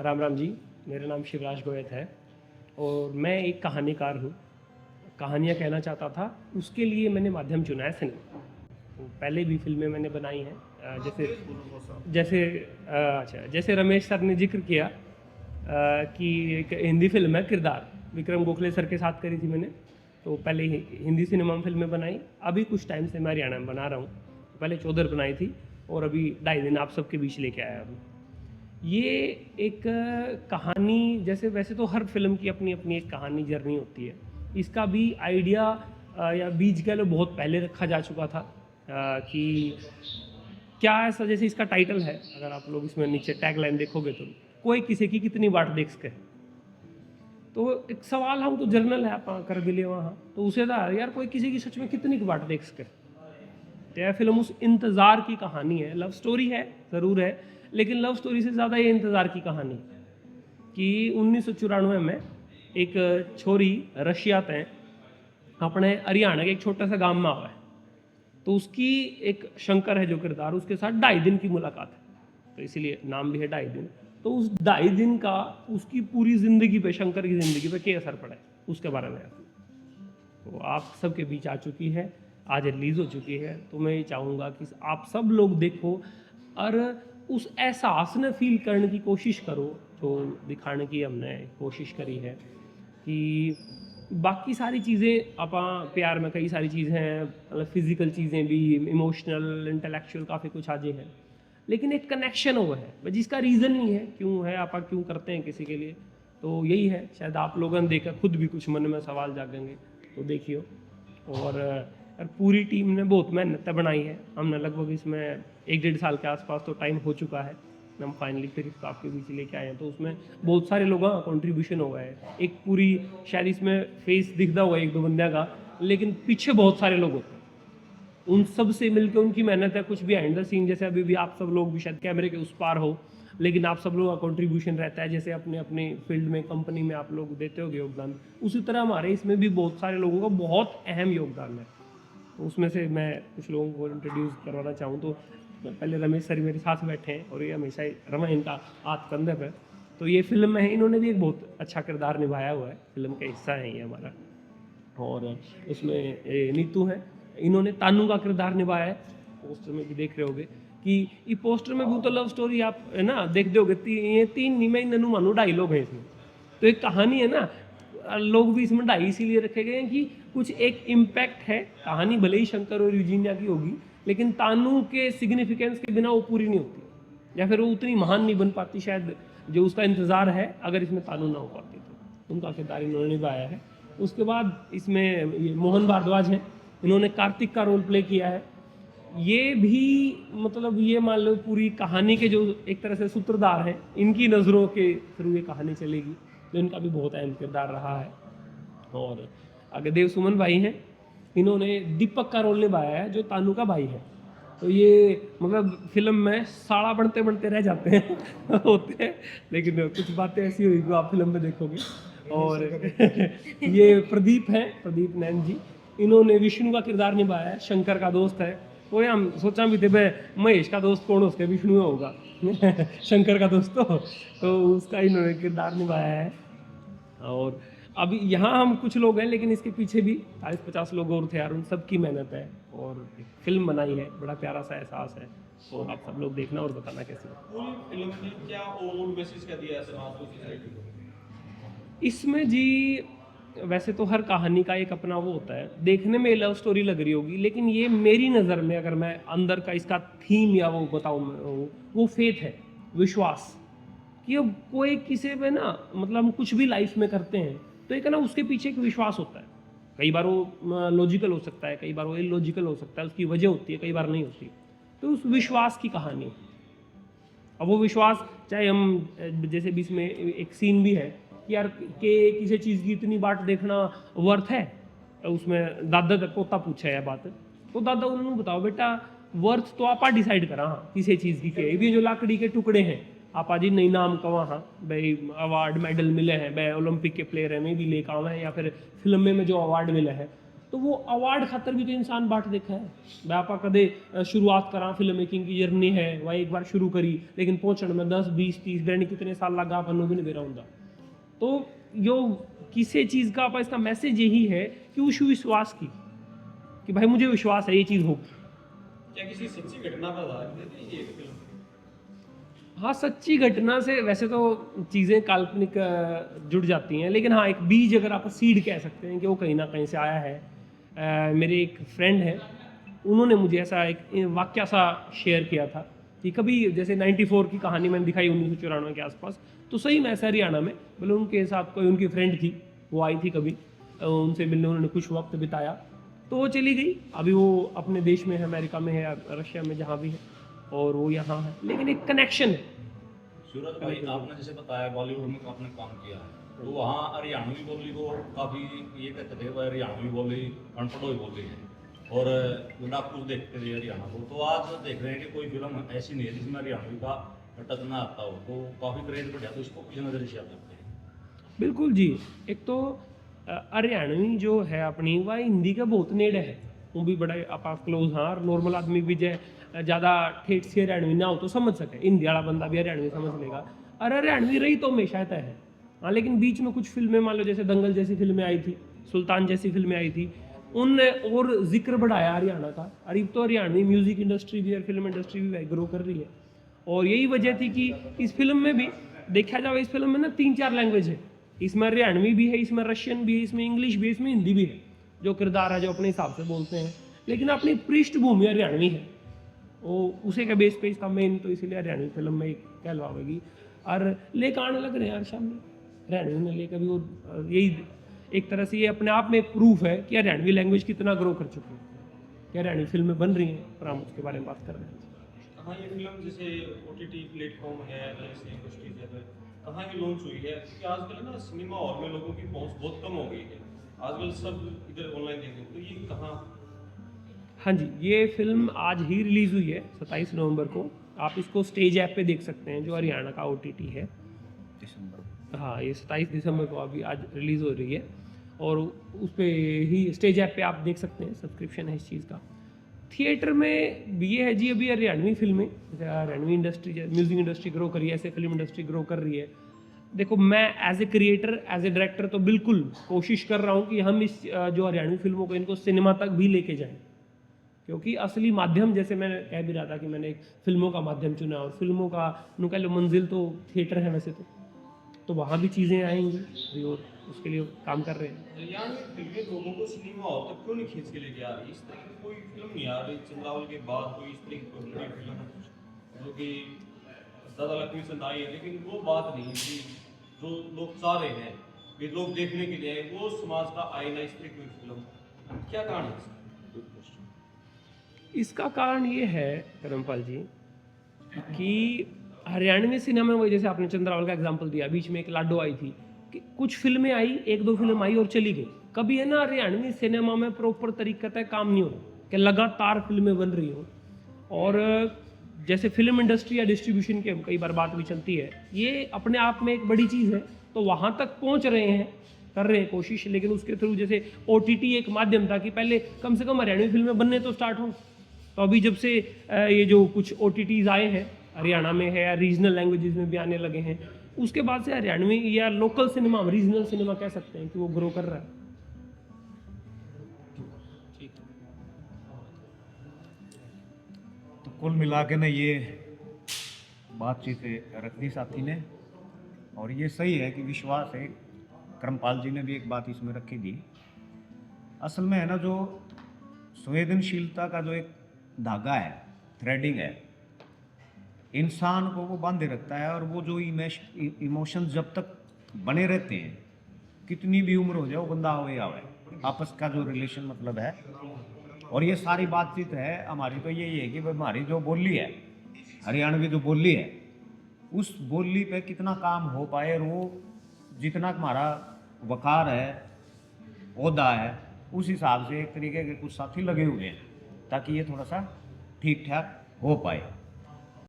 राम राम जी। मेरा नाम शिवराज गोयत है और मैं एक कहानीकार हूँ। कहानियाँ कहना चाहता था, उसके लिए मैंने माध्यम चुना है सिनेमा। तो पहले भी फिल्में मैंने बनाई हैं, जैसे जैसे अच्छा, जैसे रमेश सर ने जिक्र किया कि एक हिंदी फिल्म है किरदार, विक्रम गोखले सर के साथ करी थी मैंने। तो पहले हिंदी सिनेमा में फिल्में बनाई, अभी कुछ टाइम से मैं हरियाणा में बना रहा हूँ। पहले चौधर बनाई थी और अभी 2.5 दिन आप सबके बीच लेके आया हूँ। ये एक कहानी, जैसे वैसे तो हर फिल्म की अपनी अपनी एक कहानी जर्नी होती है, इसका भी आइडिया या बीज कह लो बहुत पहले रखा जा चुका था कि क्या ऐसा, जैसे इसका टाइटल है, अगर आप लोग इसमें नीचे टैग लाइन देखोगे तो कोई किसी की कितनी बाट देख सके। तो एक सवाल हम तो जर्नल है आप कर भी लिए वहाँ, तो उसे था यार कोई किसी की सच में कितनी की बाट देख सके। तो यह फिल्म उस इंतज़ार की कहानी है। लव स्टोरी है ज़रूर है, लेकिन लव स्टोरी से ज़्यादा ये इंतज़ार की कहानी कि 1994 में एक छोरी रशिया तय अपने हरियाणा के एक छोटा सा गांव में आवा है। तो उसकी एक शंकर है जो किरदार, उसके साथ 2.5 दिन की मुलाकात है, तो इसीलिए नाम भी है 2.5 दिन। तो उस 2.5 दिन का उसकी पूरी ज़िंदगी पे, शंकर की ज़िंदगी पे क्या असर पड़ा है उसके बारे में तो आप सबके बीच आ चुकी है, आज रिलीज़ हो चुकी है। तो मैं ये चाहूँगा कि आप सब लोग देखो और उस एहसास ने फील करने की कोशिश करो जो दिखाने की हमने कोशिश करी है। कि बाकी सारी चीज़ें आपा प्यार में कई सारी चीज़ें हैं, मतलब फिजिकल चीज़ें भी, इमोशनल इंटेलेक्चुअल काफ़ी कुछ आजे है, लेकिन एक कनेक्शन वो है जिसका रीज़न नहीं है क्यों है, आपा क्यों करते हैं किसी के लिए। तो यही है, शायद आप लोगों ने देखा खुद भी कुछ मन में सवाल जागेंगे, तो देखियो। और पूरी टीम ने बहुत मेहनत बनाई है। हमने लगभग इसमें 1-1.5 साल के आसपास तो टाइम हो चुका है, हम फाइनली फिर इसको आपके बीच लेके आए हैं। तो उसमें बहुत सारे लोगों का कंट्रीब्यूशन हो गया है। एक पूरी, शायद इसमें फेस दिखता हुआ 1-2 बंदे का, लेकिन पीछे बहुत सारे लोग होते हैं, उन सब से मिलकर उनकी मेहनत है। कुछ बिहाइंड द सीन, जैसे अभी भी आप सब लोग भी शायद कैमरे के उस पार हो, लेकिन आप सब लोगों का कंट्रीब्यूशन रहता है, जैसे अपने अपने फील्ड में, कंपनी में आप लोग देते होगे योगदान, उसी तरह हमारे इसमें भी बहुत सारे लोगों का बहुत अहम योगदान है। तो उसमें से मैं कुछ लोगों को इंट्रोड्यूस करवाना चाहूँ तो पहले रमेश सर मेरे साथ बैठे हैं और ये हमेशा रमा इनका हाथ कंधे पे। तो ये फिल्म में है, इन्होंने भी एक बहुत अच्छा किरदार निभाया हुआ है, फिल्म का हिस्सा है ये हमारा। और उसमें नीतू है, इन्होंने तानू का किरदार निभाया है, पोस्टर में भी देख रहे होगे कि ये पोस्टर में भी तो लव स्टोरी आप है ना देख दोगे। ये 3 नहीं, मैं ननू मानू डायलॉग है इसमें, तो एक कहानी है ना। लोग भी इसमें 2.5 इसीलिए रखे गए हैं कि कुछ एक इम्पैक्ट है। कहानी भले ही शंकर और यूजीनिया की होगी, लेकिन तानू के सिग्निफिकेंस के बिना वो पूरी नहीं होती, या फिर वो उतनी महान नहीं बन पाती शायद जो उसका इंतज़ार है, अगर इसमें तानू ना हो पाती। तो उनका किरदार इन्होंने निभाया है। उसके बाद इसमें ये मोहन भारद्वाज हैं, इन्होंने कार्तिक का रोल प्ले किया है। ये भी मतलब ये मान लो पूरी कहानी के जो एक तरह से सूत्रधार हैं, इनकी नज़रों के थ्रू ये कहानी चलेगी, तो इनका भी बहुत अहम किरदार रहा है। और आगे देव सुमन भाई हैं, इन्होंने दीपक का रोल निभाया है जो तानू का भाई है। तो ये मतलब फिल्म में साड़ा बनते बनते रह जाते हैं होते हैं, लेकिन कुछ बातें ऐसी हुई जो आप फिल्म में देखोगे। और ये प्रदीप हैं, प्रदीप नैन जी, इन्होंने विष्णु का किरदार निभाया है, शंकर का दोस्त है। वो हम सोचा भी थे भाई महेश का दोस्त कौन, उसके विष्णु होगा शंकर का दोस्त। तो उसका इन्होंने किरदार निभाया है। और अभी यहाँ हम कुछ लोग हैं, लेकिन इसके पीछे भी 40-50 लोग और थे यार, उन सब की मेहनत है और एक फिल्म बनाई है, बड़ा प्यारा सा एहसास है। तो आप सब लोग देखना और बताना कैसे। पूरी फिल्म में क्या ओवरऑल मैसेज क्या दिया है समाज को, सोसाइटी को? इसमें जी वैसे तो हर कहानी का एक अपना वो होता है, देखने में लव स्टोरी लग रही होगी, लेकिन ये मेरी नज़र में अगर मैं अंदर का इसका थीम या वो बताऊँ, वो फेथ है, विश्वास। कि अब कोई किसी पे ना, मतलब हम कुछ भी लाइफ में करते हैं तो एक ना उसके पीछे एक विश्वास होता है। कई बार वो लॉजिकल हो सकता है, कई बार वो इलॉजिकल हो सकता है, उसकी वजह होती है, कई बार नहीं होती। तो उस विश्वास की कहानी, अब वो विश्वास चाहे हम जैसे बीच में एक सीन भी है कि यार के किसी चीज़ की इतनी बाट देखना वर्थ है। तो उसमें दादा तक पोता पूछा है बात, तो दादा उन्होंने बताओ बेटा वर्थ तो आपा डिसाइड करा, हाँ किसी चीज़ की के भी जो लाकड़ी के टुकड़े हैं आपा जी नई नाम का वहाँ भाई अवार्ड मेडल मिले हैं, भाई ओलंपिक के प्लेयर हैं में भी लेकर आवे हैं, या फिर फिल्म में जो अवार्ड मिले हैं तो वो अवार्ड खातर भी तो इंसान बाट देखा है। मैं आपा कदे शुरुआत करा फिल्म मेकिंग की जर्नी है वह एक बार शुरू करी, लेकिन पहुंचने में 10 20 30 बहनी कितने साल लगा अपन भी नहीं बेरा होंगे। तो यो किसी चीज़ का आपा इसका मैसेज यही है कि उस विश्वास की कि भाई मुझे विश्वास है ये चीज़ होगी। क्या किसी सच्ची घटना पर आधारित है ये फिल्म? हाँ, सच्ची घटना से वैसे तो चीज़ें काल्पनिक जुड़ जाती हैं, लेकिन हाँ एक बीज अगर आप सीड कह सकते हैं कि वो कहीं ना कहीं से आया है। मेरे एक फ्रेंड है, उन्होंने मुझे ऐसा एक वाक्य सा शेयर किया था कि कभी जैसे 94 की कहानी मैंने दिखाई 1994 के आसपास, तो सही में ऐसा हरियाणा में मतलब उनके साथ कोई उनकी फ्रेंड थी, वो आई थी कभी, उनसे मिलने उन्होंने कुछ वक्त बिताया, तो वो चली गई। अभी वो अपने देश में है, अमेरिका में है या रशिया में, जहाँ भी है, और वो यहाँ है, लेकिन एक कनेक्शन है। सूरज भाई, आपने जैसे बताया बॉलीवुड में आपने काम किया है, तो वहाँ हरियाणवी बोली को काफ़ी ये कहते थे भाई हरियाणवी बोली अनपढ़ों बोली है, और लड़ाकू देखते थे हरियाणा को। तो आज देख रहे हैं कि कोई फिल्म ऐसी नहीं है जिसमें हरियाणवी का टच ना आता हो, तो काफ़ी क्रेज बढ़िया। तो इसको किस नज़र से आप देखते हैं? बिल्कुल जी, एक तो हरियाणवी जो है अपनी वह हिंदी का बहुत नेड़े है, वो भी बड़ा आप क्लोज। हाँ, और नॉर्मल आदमी भी जो ज़्यादा ठेठ से हरियाणवी ना हो तो समझ सके, हिंदी वाला बंदा भी हरियाणवी समझ लेगा। और हरियाणवी रही तो हमेशा तय है। हाँ, लेकिन बीच में कुछ फिल्में मान लो जैसे दंगल जैसी फिल्में आई थी, सुल्तान जैसी फिल्में आई थी, उनने और जिक्र बढ़ाया हरियाणा का। और अब तो हरियाणवी म्यूज़िक इंडस्ट्री भी और फिल्म इंडस्ट्री भी ग्रो कर रही है, और यही वजह थी कि इस फिल्म में भी देखा जाए, इस फिल्म में ना 3-4 लैंग्वेज है। इसमें हरियाणवी भी है, इसमें रशियन भी है, इसमें इंग्लिश भी है, इसमें हिंदी भी है। जो किरदार है जो अपने हिसाब से बोलते हैं, लेकिन अपनी पृष्ठभूमि हरियाणवी है, वो उसे के बेस पे इसका मेन, तो इसीलिए हरियाणवी फिल्म में कहलवाएगी। और लेकर आने लग रहे हैं यार सामने हरियाणवी ने लेकर भी, वो यही एक तरह से ये अपने आप में प्रूफ है कि हरियाणवी लैंग्वेज कितना ग्रो कर चुकी है, कि हरियाणवी फिल्में बन रही हैं, और हम उसके बारे में बात कर रहे हैं। कहाँ ये फिल्म जैसे OTT प्लेटफॉर्म है जैसे कुछ चीज़ें है, कहाँ ये लॉन्च हुई है? क्योंकि आजकल ना सिनेमा हॉल में लोगों की पहुंच बहुत कम हो गई है, आजकल सब इधर ऑनलाइन देखते हैं, तो ये कहाँ? हाँ जी, ये फिल्म आज ही रिलीज़ हुई है 27 नवंबर को। आप इसको स्टेज ऐप पे देख सकते हैं, जो हरियाणा का OTT है। हाँ, ये 27 दिसंबर को अभी आज रिलीज़ हो रही है, और उस पर ही स्टेज ऐप पे आप देख सकते हैं, सब्सक्रिप्शन है इस चीज़ का। थिएटर में ये है जी, अभी हरियाणवी फिल्में, जैसे Haryanvi industry, music industry grow कर रही है, ऐसे फिल्म इंडस्ट्री ग्रो कर रही है। देखो, मैं as a creator, as a director तो बिल्कुल कोशिश कर रहा हूँ कि हम इस जो हरियाणवी फिल्मों को, इनको सिनेमा तक भी लेके जाएं, क्योंकि असली माध्यम, जैसे मैं कह भी रहा था कि मैंने एक फिल्मों का माध्यम चुना, और फिल्मों का नु कह लो मंजिल तो थिएटर है वैसे तो वहाँ भी चीज़ें आएंगी, और उसके लिए काम कर रहे हैं। हरियाणवी फिल्में लोगों को सिनेमा हॉल तक क्यों नहीं खींच के लेके आ रही? इस तरह की कोई फिल्म नहीं आ रही चंद्रावल के बाद, कोई इस तरह की कोई बड़ी फिल्म जो कि दादा लक्ष्मी चंद आई है, लेकिन वो बात नहीं कि जो लोग चाह रहे हैं कि लोग देखने के लिए, वो समाज का आईना, इस तरह की कोई फिल्म, क्या कारण है इसका कारण ये है करमपाल जी कि हरियाणवी सिनेमा में, जैसे आपने चंद्रावल का एग्जांपल दिया, बीच में एक लाडो आई थी, कि कुछ फिल्में आई, 1-2 फिल्म आई और चली गई। कभी है ना हरियाणवी सिनेमा में प्रॉपर तरीके से काम नहीं हो रहा कि लगातार फिल्में बन रही हो, और जैसे फिल्म इंडस्ट्री या डिस्ट्रीब्यूशन की कई बार बात भी चलती है, ये अपने आप में एक बड़ी चीज़ है, तो वहाँ तक पहुँच रहे हैं, कर रहे हैं कोशिश, लेकिन उसके थ्रू जैसे OTT एक माध्यम था कि पहले कम से कम हरियाणवी फिल्में बनने तो स्टार्ट हों। तो अभी जब से ये जो कुछ OTTs आए हैं, हरियाणा में है या रीजनल लैंग्वेजेस में भी आने लगे हैं, उसके बाद से हरियाणवी या लोकल सिनेमा, रीजनल सिनेमा कह सकते हैं कि वो ग्रो कर रहा है। ठीक है। तो कुल मिला के ना ये बातचीत रख दी साथी ने, और ये सही है कि विश्वास है। करमपाल जी ने भी एक बात इसमें रखी थी, असल में है ना, जो संवेदनशीलता का जो एक धागा है, थ्रेडिंग है, इंसान को वो बांधे रखता है, और वो जो इमोशन जब तक बने रहते हैं, कितनी भी उम्र हो जाए, वो बंदा आवे आवे, आपस का जो रिलेशन मतलब है। और ये सारी बातचीत है हमारी, तो यही है कि भाई हमारी जो बोली है, हरियाणवी जो बोली है, उस बोली पे कितना काम हो पाए, और वो जितना हमारा वकार है, ओहदा है, उस हिसाब से एक तरीके के कुछ साथी लगे हुए हैं ताकि ये थोड़ा सा ठीक ठाक हो पाए।